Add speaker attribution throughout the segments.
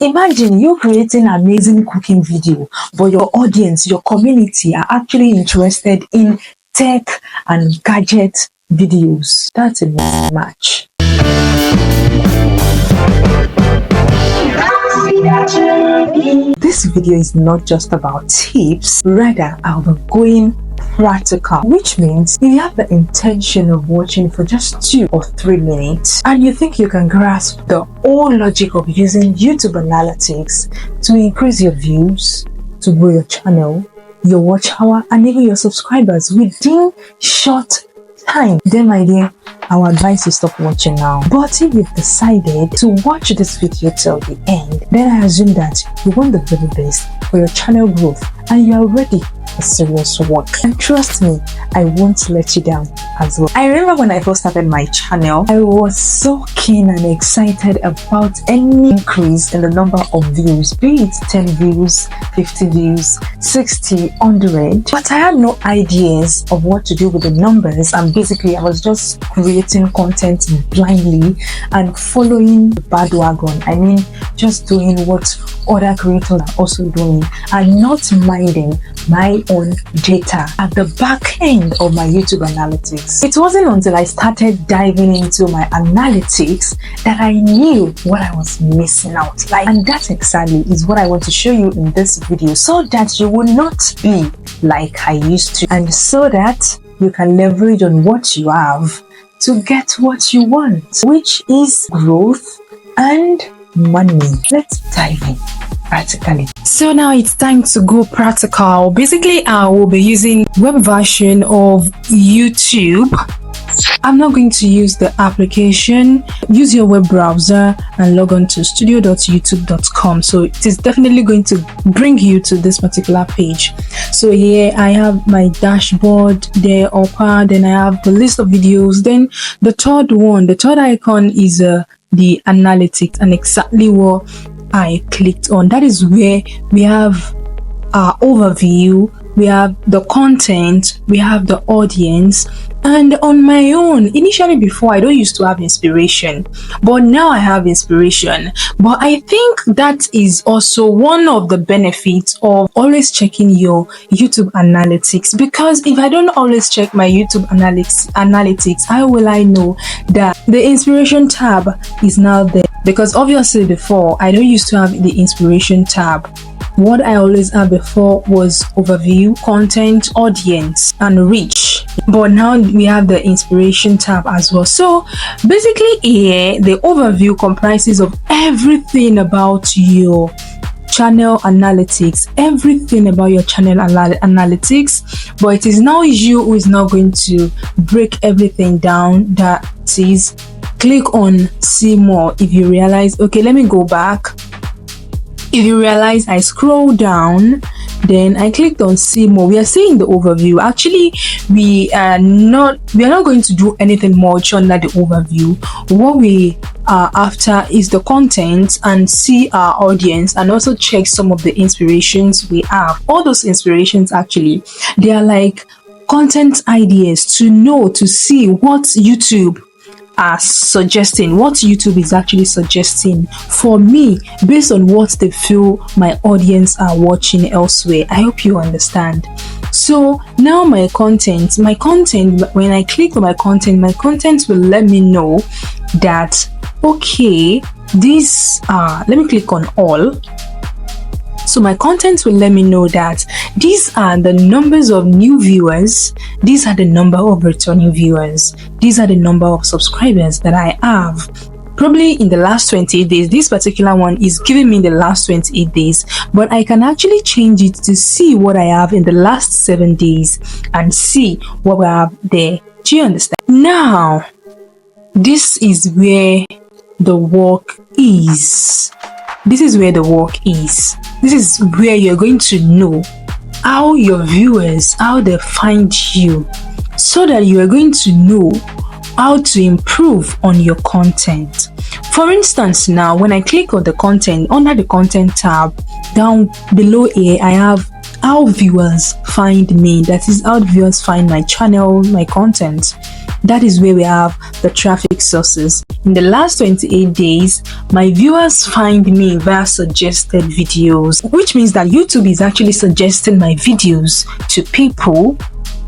Speaker 1: Imagine you're creating an amazing cooking video, but your audience, your community are actually interested in tech and gadget videos. That's a mismatch. This video is not just about tips, rather I'll be going practical, which means if you have the intention of watching for just 2 or 3 minutes and you think you can grasp the whole logic of using YouTube analytics to increase your views, to grow your channel, your watch hour, and even your subscribers within short time, then my dear, I would advise you stop watching now. But if you've decided to watch this video till the end, then I assume that you want the very best for your channel growth and you are ready for serious work. And trust me, I won't let you down as well. I remember when I first started my channel, I was so keen and excited about any increase in the number of views, be it 10 views, 50 views, 60, 100. But I had no ideas of what to do with the numbers, and basically I was just creating content blindly and following the bandwagon. I mean, just doing what other creators are also doing and not minding my own data at the back end of my YouTube analytics. It wasn't until I started diving into my analytics that I knew what I was missing out. And that exactly is what I want to show you in this video, so that you will not be like I used to, and so that you can leverage on what you have to get what you want, which is growth and money. Let's dive in practically. So now it's time to go practical. Basically, I will be using web version of YouTube. I'm not going to use the application. Use your web browser and log on to studio.youtube.com. So it is definitely going to bring you to this particular page. So here I have my dashboard there upper, then I have the list of videos. Then the third icon is the analytics, and exactly what I clicked on. That is where we have our overview, we have the content, we have the audience. And on my own, initially before, I don't used to have inspiration, but now I have inspiration. But I think that is also one of the benefits of always checking your YouTube analytics, because if I don't always check my YouTube analytics, how will I know that the inspiration tab is now there? Because obviously before, I don't used to have the inspiration tab. What I always had before was overview, content, audience, and reach. But now we have the inspiration tab as well. So basically here, the overview comprises of everything about your channel analytics, everything about your channel analytics. But it is now you who is now going to break everything down. That is, click on see more. If you realize, okay, let me go back. If you realize I scroll down, then I clicked on see more. We are seeing the overview. Actually, we are not going to do anything much under the overview. What we are after is the content and see our audience, and also check some of the inspirations we have. All those inspirations, actually, they are like content ideas to see what YouTube are suggesting, what YouTube is actually suggesting for me based on what they feel my audience are watching elsewhere. I hope you understand. So now my content, when I click on my content will let me know that, okay, this let me click on all. So my content will let me know that these are the numbers of new viewers, these are the number of returning viewers, these are the number of subscribers that I have. Probably in the last 28 days, this particular one is giving me the last 28 days, but I can actually change it to see what I have in the last 7 days and see what we have there. Do you understand? Now, this is where the work is. This is where the work is. This is where you're going to know how your viewers, how they find you, so that you are going to know how to improve on your content. For instance, now when I click on the content, under the content tab, down below here, I have how viewers find me. That is how viewers find my channel, my content. That is where we have the traffic sources. In the last 28 days, my viewers find me via suggested videos, which means that YouTube is actually suggesting my videos to people.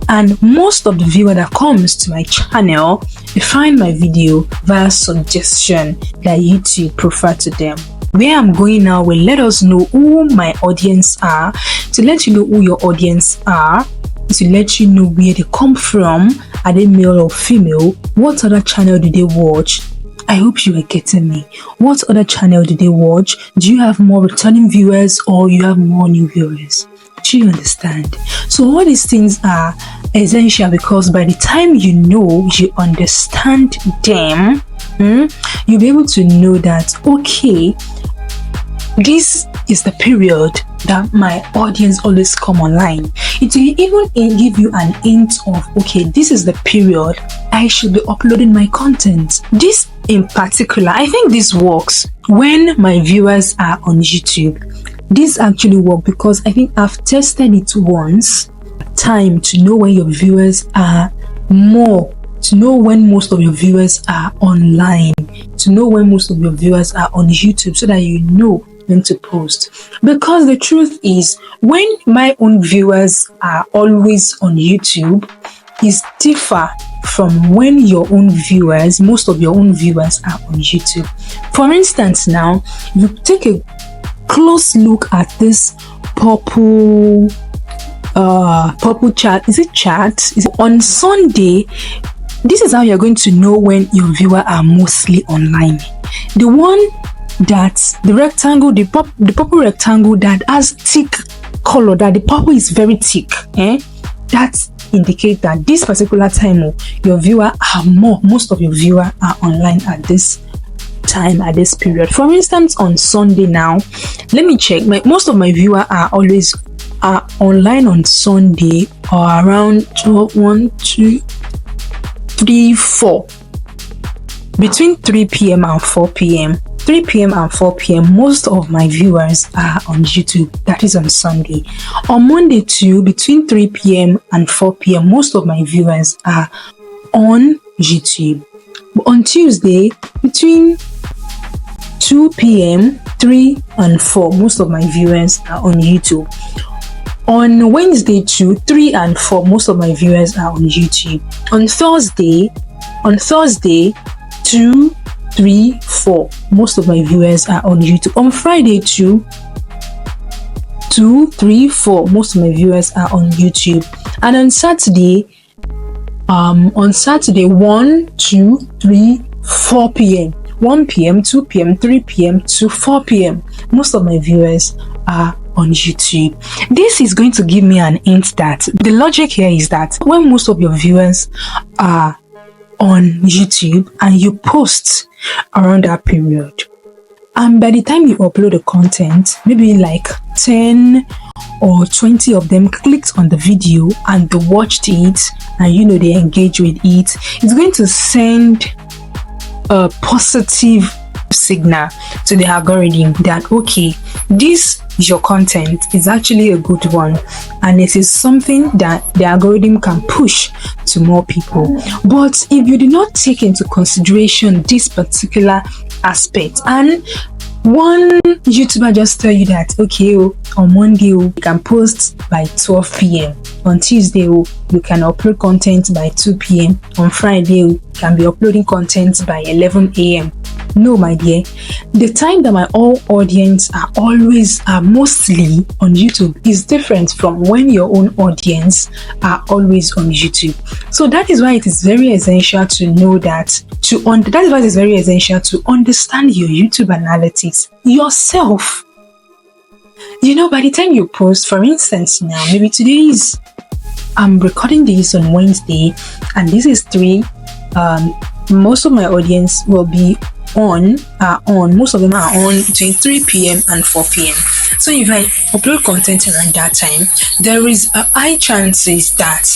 Speaker 1: And most of the viewer that comes to my channel, they find my video via suggestion that YouTube prefer to them. Where I'm going now will let us know who my audience are, to let you know who your audience are, to let you know where they come from, are they male or female, what other channel do they watch. I hope you are getting me. What other channel do they watch? Do you have more returning viewers or you have more new viewers? Do you understand? So all these things are essential, because by the time you know, you understand them, you'll be able to know that, okay, this is the period that my audience always come online. It will even give you an hint of, okay, this is the period I should be uploading my content. This in particular, I think this works when my viewers are on YouTube. This actually works because I think I've tested it once. Time to know when your viewers are more, to know when most of your viewers are online, to know when most of your viewers are on YouTube, so that you know when to post. Because the truth is, when my own viewers are always on YouTube, is differ from when your own viewers, most of your own viewers are on YouTube. For instance, now you take a close look at this purple chart. Is it chart? Is it on Sunday? This is how you're going to know when your viewers are mostly online. The one that the rectangle, the purple rectangle that has thick color, that the purple is very thick, that indicates that this particular time your viewers are most of your viewers are online at this time, at this period. For instance, on Sunday now, let me check. Most of my viewers are always online on Sunday, or around 1, 2, 3, 4, between 3 p.m. and 4 p.m. 3 p.m. and 4 p.m. most of my viewers are on YouTube. That is on Sunday. On Monday too, between 3 p.m. and 4 p.m. most of my viewers are on YouTube. But on Tuesday, between 2 p.m., 3 and 4, most of my viewers are on YouTube. On Wednesday too, 3 and 4, most of my viewers are on YouTube. On Thursday, 2, 3, 4, most of my viewers are on YouTube. On Friday too, 2, 3, 4, most of my viewers are on YouTube. And on Saturday, 1, 2, 3, 4 p.m. 1 p.m., 2 p.m., 3 p.m. to 4 p.m. most of my viewers are on YouTube. This is going to give me an hint that the logic here is that when most of your viewers are on YouTube and you post around that period, and by the time you upload the content, maybe like 10 or 20 of them clicked on the video and they watched it, and they engage with it, it's going to send a positive signal to the algorithm that, okay, this your content is actually a good one, and it is something that the algorithm can push to more people. But if you do not take into consideration this particular aspect, and one YouTuber just tell you that, okay, on Monday you can post by 12 p.m. on Tuesday you can upload content by 2 p.m. on Friday you can be uploading content by 11 a.m. No, my dear, the time that my audience are mostly on YouTube is different from when your own audience are always on YouTube. So that is why it is very essential to know that, that is why it is very essential to understand your YouTube analytics yourself. By the time you post, for instance, now maybe today I'm recording this on Wednesday, and this is 3. Most of my audience will be most of them are on between 3 p.m. and 4 p.m. So if I upload content around that time, there is a high chances that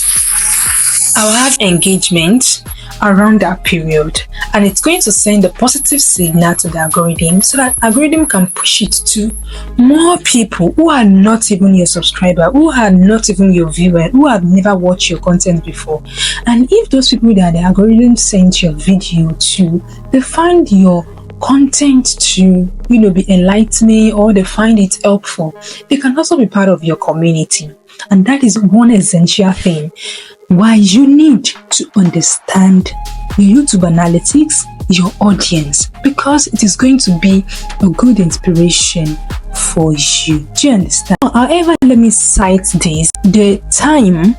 Speaker 1: I'll have engagement, around that period, and it's going to send a positive signal to the algorithm so that algorithm can push it to more people who are not even your subscriber, who are not even your viewer, who have never watched your content before. And if those people that the algorithm sent your video to, they find your content to be enlightening, or they find it helpful, they can also be part of your community. And that is one essential thing why you need to understand your YouTube analytics, your audience, because it is going to be a good inspiration for you. Do you understand? However, let me cite this: the time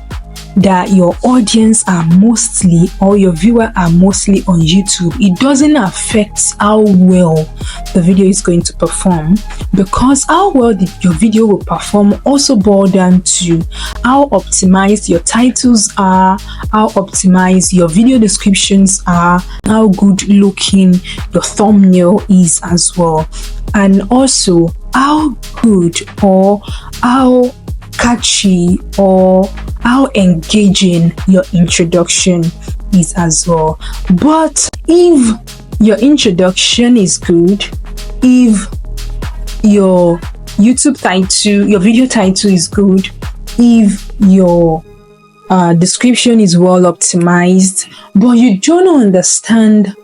Speaker 1: that your audience are mostly, or your viewer are mostly on YouTube, it doesn't affect how well the video is going to perform, because how well your video will perform also boils down to how optimized your titles are, how optimized your video descriptions are, how good looking your thumbnail is as well, and also how good or how catchy or how engaging your introduction is as well. But if your introduction is good, if your YouTube title, your video title is good, if your description is well optimized, but you don't understand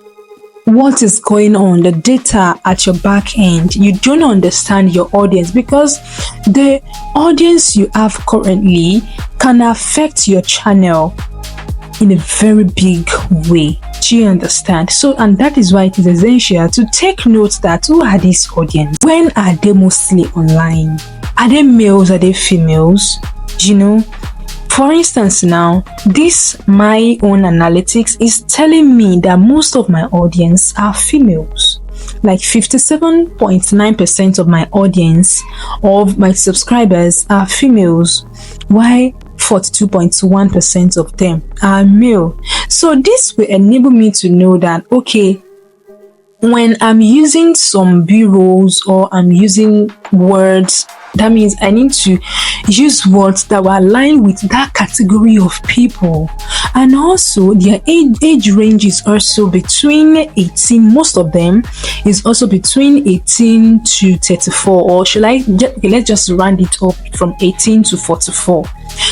Speaker 1: what is going on, the data at your back end, you don't understand your audience, because the audience you have currently can affect your channel in a very big way. Do you understand? So, and that is why it is essential to take note that who are these audience? When are they mostly online? Are they males? Are they females? For instance, now this my own analytics is telling me that most of my audience are females. Like 57.9% of my audience, of my subscribers, are females, while 42.1% of them are male. So this will enable me to know that, okay, when I'm using some B-rolls or I'm using words, that means I need to use words that will align with that category of people. And also their age range is also between 18, most of them is also between 18 to 34, or let's just round it up from 18 to 44.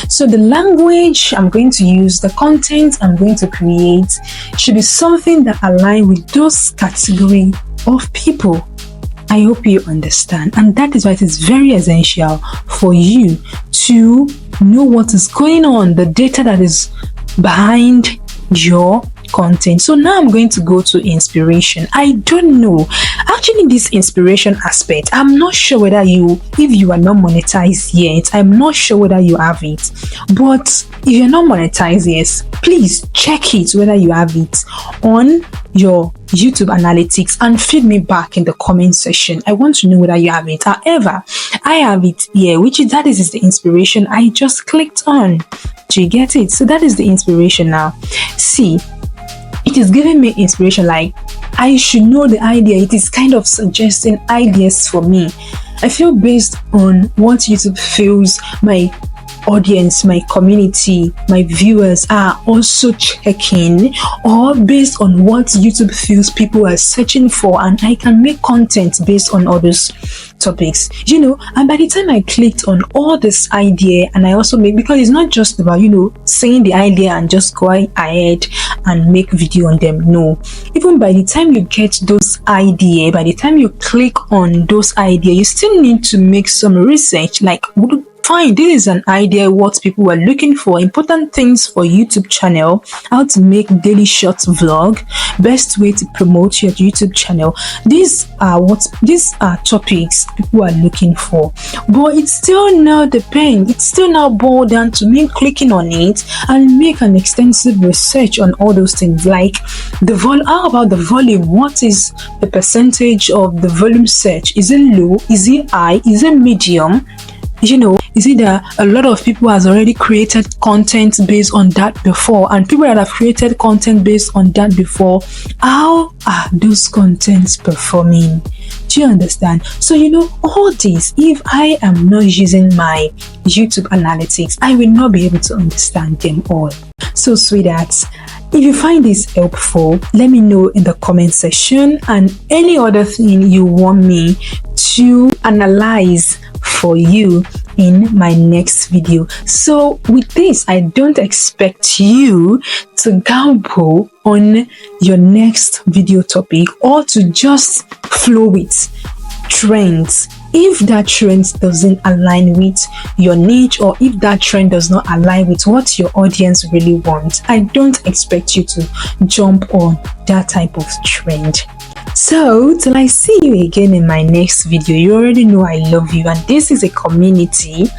Speaker 1: So the language I'm going to use, the content I'm going to create should be something that aligns with those category of people. I hope you understand, and that is why it is very essential for you to know what is going on, the data that is behind your content. So now I'm going to go to inspiration. I don't know, actually, this inspiration aspect, I'm not sure whether if you are not monetized yet, I'm not sure whether you have it. But if you're not monetized yet, please check it whether you have it on your YouTube analytics and feed me back in the comment section. I want to know whether you have it. However, I have it here, that is the inspiration I just clicked on. Do you get it? So that is the inspiration now. See, it is giving me inspiration, like I should know the idea. It is kind of suggesting ideas for me. I feel based on what YouTube feels my audience, my community, my viewers are also checking, or based on what YouTube feels people are searching for, and I can make content based on all those topics, and by the time I clicked on all this idea, and I also make, because it's not just about saying the idea and just going ahead and make video on them. No, even by the time you get those idea, by the time you click on those idea, you still need to make some research, like fine, this is an idea what people were looking for, important things for YouTube channel, how to make daily short vlog, best way to promote your YouTube channel. These are topics people are looking for. But it's still now depends, it's still now boiled down to me clicking on it and make an extensive research on all those things, like the volume. How about the volume? What is the percentage of the volume search? Is it low? Is it high? Is it medium? Is it that a lot of people has already created content based on that before, and people that have created content based on that before, how are those contents performing? Do you understand? So all this, if I am not using my YouTube analytics, I will not be able to understand them all. So sweethearts, if you find this helpful, let me know in the comment section, and any other thing you want me to analyze for you in my next video. So with this, I don't expect you to gamble on your next video topic or to just flow with trends. If that trend doesn't align with your niche, or if that trend does not align with what your audience really wants, I don't expect you to jump on that type of trend. So till I see you again in my next video, you already know I love you, and this is a community.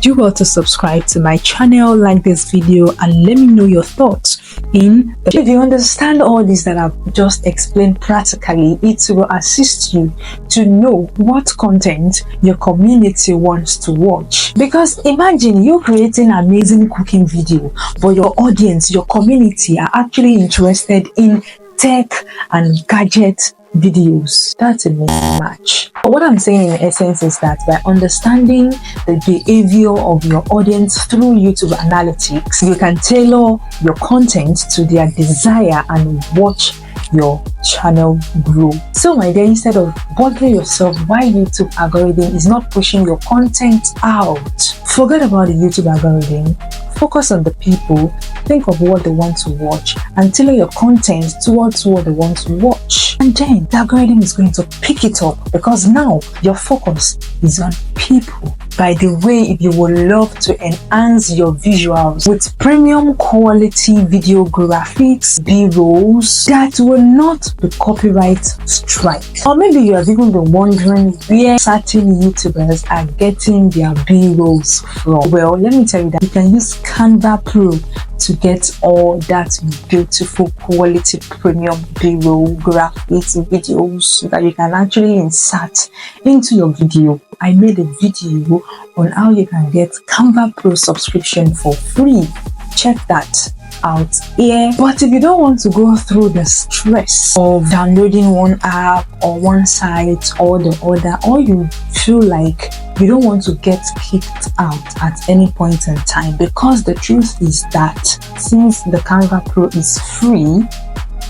Speaker 1: Do well to subscribe to my channel, like this video, and let me know your thoughts in the. If you understand all this that I've just explained practically, it will assist you to know what content your community wants to watch. Because imagine you creating an amazing cooking video, but your audience, your community are actually interested in tech and gadget videos. That's a mismatch. What I'm saying in essence is that by understanding the behavior of your audience through YouTube analytics, you can tailor your content to their desire and watch your channel grow. So my dear, instead of bothering yourself why YouTube algorithm is not pushing your content out, forget about the YouTube algorithm. Focus on the people, think of what they want to watch, and tailor your content towards what they want to watch. And then the algorithm is going to pick it up, because now your focus is on people. By the way, if you would love to enhance your visuals with premium quality video graphics, B-rolls that will not be copyright strike, or maybe you have even been wondering where certain YouTubers are getting their B-rolls from, well, let me tell you that you can use Canva Pro to get all that beautiful quality premium B-roll graphics videos that you can actually insert into your video. I made a video on how you can get Canva Pro subscription for free. Check that out here. But if you don't want to go through the stress of downloading one app or one site or the other, or you feel like you don't want to get kicked out at any point in time, because the truth is that since the Canva Pro is free,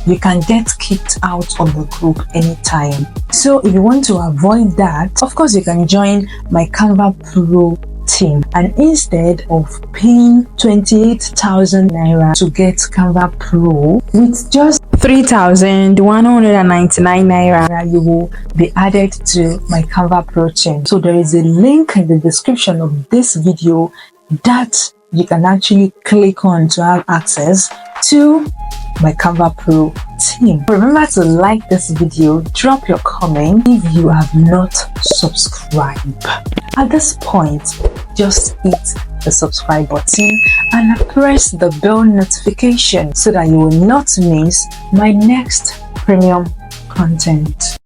Speaker 1: you can get kicked out of the group anytime. So if you want to avoid that, of course you can join my Canva Pro team, and instead of paying 28,000 naira to get Canva Pro, with just 3,199 naira, you will be added to my Canva Pro team. So there is a link in the description of this video that you can actually click on to have access to my Canva Pro team. Remember to like this video, drop your comment if you have not subscribed. At this point, just hit the subscribe button and press the bell notification so that you will not miss my next premium content.